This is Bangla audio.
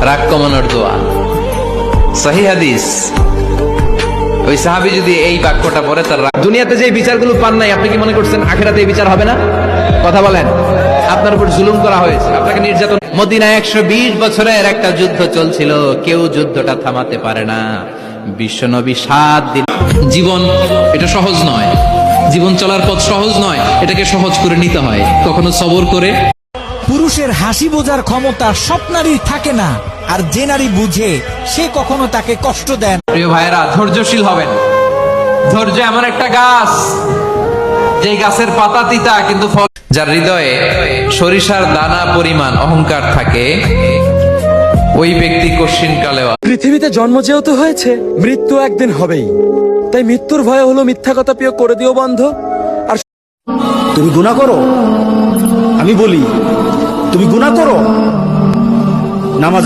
রাগ কমানোর দোয়া। সহিহ হাদিস। ওই সাহাবী যদি এই বাক্যটা পড়ে তার দুনিয়াতে যে বিচারগুলো পান নাই, আপনি কি মনে করছেন আখিরাতে এই বিচার হবে না? কথা বলেন। আপনার উপর জুলুম করা হয়েছে, আপনাকে নির্যাতন। মদিনায় 120 বছরের একটা যুদ্ধ চলছিল, কেউ যুদ্ধটা থামাতে পারে না। বিশ্বনবী 7 দিন। জীবন এটা সহজ নয়, জীবন চলার পথ সহজ নয়, এটাকে সহজ করে নিতে হয়, কখনো সবর করে। পুরুষের হাসি বোঝার ক্ষমতা সব নারীর থাকে না, আর যে নারী বুঝে সে কখনো তাকে কষ্ট দেন। প্রিয় ভাইয়েরা, ধৈর্যশীল হবেন। ধৈর্য এমন একটা গাছ, যে গাছের পাতা তিতা কিন্তু ফল। যার হৃদয়ে সরিষার দানা পরিমাণ অহংকার থাকে, ওই ব্যক্তি কশিনকালেও। পৃথিবীতে জন্ম যেহেতু হয়েছে, মৃত্যু একদিন হবেই, তাই মৃত্যুর ভয় হলো মিথ্যা কথা প্রিয় করে দিও বন্ধ। আর তুমি গুনাহ করো, আমি বলি তুমি গুনাহ করো, নামাজ